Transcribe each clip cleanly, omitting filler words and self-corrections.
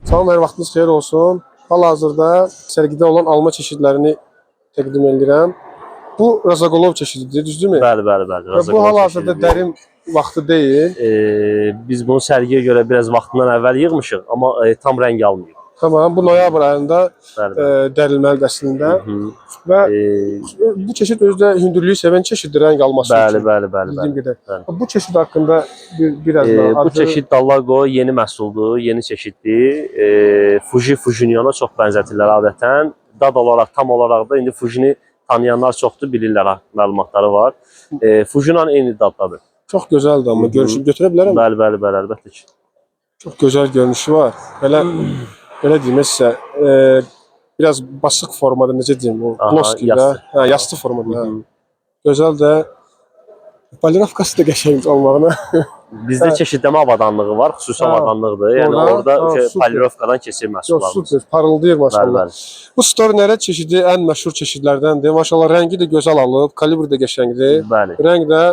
Salam, hər vaxtınız xeyir olsun. Hal-hazırda sərgidə olan alma çeşidlərini təqdim edirəm. Bu Razaqolov çeşididir, düzdürmü? Bəli. Və bu hal-hazırda dərim vaxtı deyil. Biz bunu sərgiyə görə biraz vaxtından əvvəl yığmışıq, amma tam rəng almıyor. Tamam, bu noyabr ayında dərilməlidir əslində. Və bu çeşid özdə hündürlüyü sevən çeşiddir, rəng alması üçün. Bəli. Bildiyim qədər. Bu çeşid haqqında biraz daha Bu çeşid Dallago yeni məhsuldur, yeni çeşiddir. Fujiniona çox bənzətirlər adətən. Dad olaraq, tam olaraq da indi Fujini tanıyanlar çoxdur, bilirlər, məlumatları var. Fujinla eyni daddadır. Çox gözəldir, amma görüşüb götürə bilərəm. Bəli, əlbəttə ki. Çox gözəl görünüşü var. Belə deyim sizə, biraz basıq formada, necə deyim, o ploskida, yastı formada. Gözəl də polirafkası da qəşəng olmağına. Bizdə çeşidləmə avadanlığı var, xüsusi avadanlıqdır. Yəni orada polirafkadan keçir məhsullarımız. Super, parıldayır maşallah. Bəli. Bu Storneret çeşidi ən məşhur çeşidlərdəndir. Maşallah rəngi də gözəl alıb, kalibri də qəşəngdir. Bəli. Rəng də,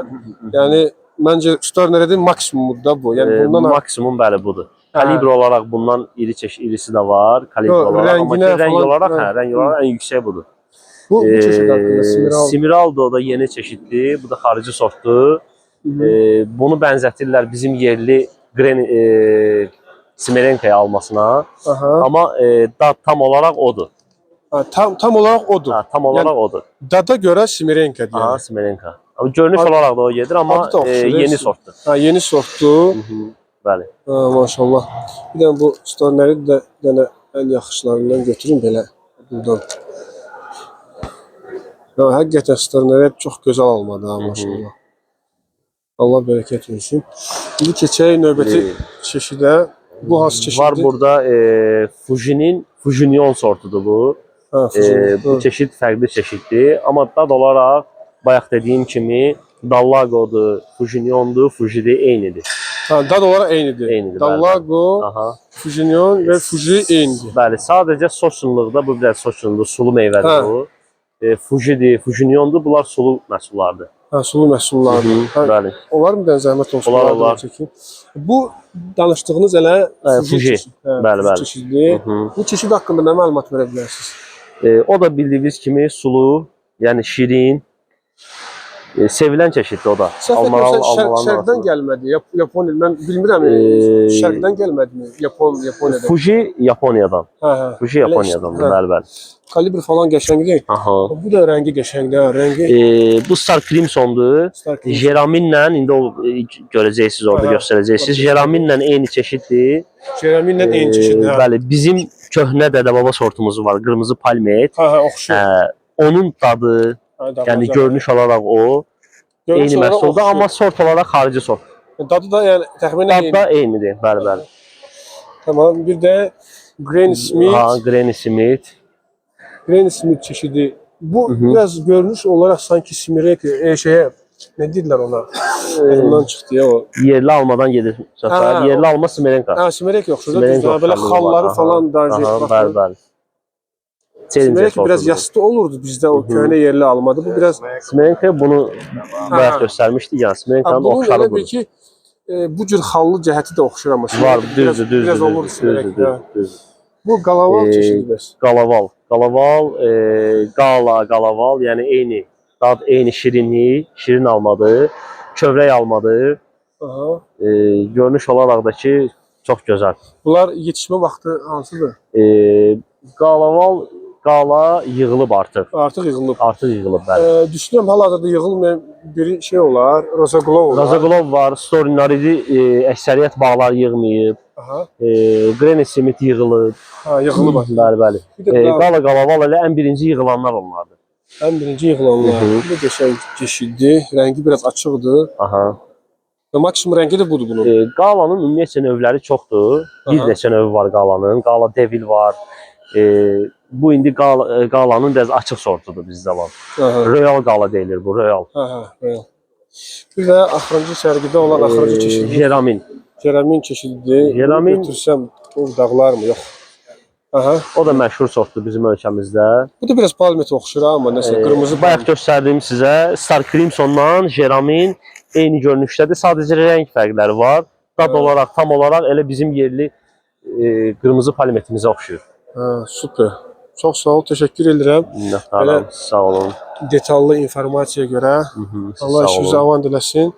yəni məncə Storneretin maksimumudur da bu. Yəni bundan maksimum bəli budur. Kalibr olaraq bundan irisi də var, kalibr olaraq, amma rəng olaraq ən yüksək budur. Bu çeşid haqqında Smiraldo da yeni çeşiddir, bu da xarici sortdur. Bunu bənzətirlər bizim yerli Smerenkaya almasına, amma tam olaraq odur. Tam olaraq odur. Tam olaraq odur. Dada görə Smerenka deyək. Smerenka. Görünüş olaraq da o gedir, amma yeni sortdur. Yeni sortdur. Bəli. Maşallah. Bir də bu Storneri də ən yaxşılarından götürün belə buradan. Həqiqətən Storneri çox gözəl almadı ha, maşallah. Allah bərəkət versin. İndi keçək növbəti çeşidə. Bu hansı çeşiddir? Var burada Fujinion sortudur bu. Bu çeşid fərqli çeşiddir. Amma dad olaraq, bayaq dediyim kimi, Dallago'dur, Fujinion'dur, Fuji'de eynidir. Dad olaraq eynidir. Dallago, Fujinion və Fuji eynidir. Bəli, sadəcə sosunluqda, bu biraz sosunluqdur, sulu meyvədir bu. Fuji'dir, Fujinion'dur, bunlar sulu məhsullardır. Sulu məhsullardır. Bəli. Onlar mı zəhmət olsun? Olar. Bu danışdığınız elə Fuji çeşididir. Bu çeşid haqqında nə məlumat verə bilərsiniz? O da bildiyiniz kimi sulu, yəni şirin, sevilən çeşiddir o da. Şərqdən gəlmədi. Yaponiya, mən bilmirəm, şərqdən gəlmədimi? Yaponiyadan. Fuji Yaponiyadan. Fuji Yaponiyadandır, bəli. Kalibr falan qəşəngdir. Bu da rəngi qəşəngdir. Bu Star Crimson'dur. Jeraminlə, indi görəcəksiniz, orada göstərəcəksiniz. Jeraminlə eyni çeşiddir. Jeraminlə eyni çeşiddir. Bəli, bizim köhnə dədə-baba sortumuz var, qırmızı palmet. Oxşur. Onun dadı, yəni görünüş olaraq o eyni məhsuldur, amma sort olaraq xarici sort. Dadı da yəni təxminən eynidir. Dadı da eynidir, bəli. Tamam, bir də Granny Smith. Granny Smith. Granny Smith çeşidi. Bu biraz görünüş olarak sanki Smirek ne dediler ona? Ondan çıxdı ya o. Yerli almadan gedir. Yerli alma Smerenka. Smirek yok şurada. Böyle xalları falan Bəli. Smirek biraz yastı olurdu bizdə o köhnə yerli almadı. Bu biraz Smerenka bunu bayaq göstərmişdik ya. Smerenkanın oxşarı budur. Ki bu cür xallı cəhəti də oxşur amma. Var, düzdür. Biraz olur Smirek. Bu Galaval çeşididir. Galaval, yəni eyni dad, eyni şirinlik, şirin almadır, kövrək almadır. Görünüş olaraq da ki, çox gözəl. Bunlar yetişmə vaxtı hansıdır? Qala yığılıb artıq. Artıq yığılıb. Bəli. Düşünürəm, hal-hazırda yığılmayan biri şey olar, Razaqolov olar. Razaqolov var, Stornaridi əksəriyyət bağlar yığmayıb. Granny Smith yığılıb. Yığılıb. Bəli. Galaval elə ən birinci yığılanlar onlardır. Ən birinci yığılanlar. Bu da qəşəng çeşiddir. Rəngi biraz açıqdır. Və maksimum rəngi də budur bunun. Qalanın ümumiyyətcə növləri çoxdur. Bir neçə növü var qalanın. Qala Devil var. Bu indi qalanın biraz açıq sortudur bizdə var. Royal qala deyilir bu, Royal. Bir də axırıncı sərgidə olan axırıncı çeşidi. Jeramin çeşididir. Jeramin götürsəm dağlar mı? Yox. O da məşhur sortdur bizim ölkəmizdə. Bu da biraz palmet oxşur amma nəsə qırmızı. Bayaq göstərdiyim sizə Star Crimson'dan Jeramin eyni görünüşdədir. Sadəcə rəng fərqləri var. Dad olaraq, tam olaraq elə bizim yerli qırmızı polimetimizə oxşuyur. Ha, super. Çox sağ ol, təşəkkür edirəm. Minnətdaram, sağ olun. Detallı informasiyaya görə. Hı -hı, Allah sağ işinizi olun. avan eləsin.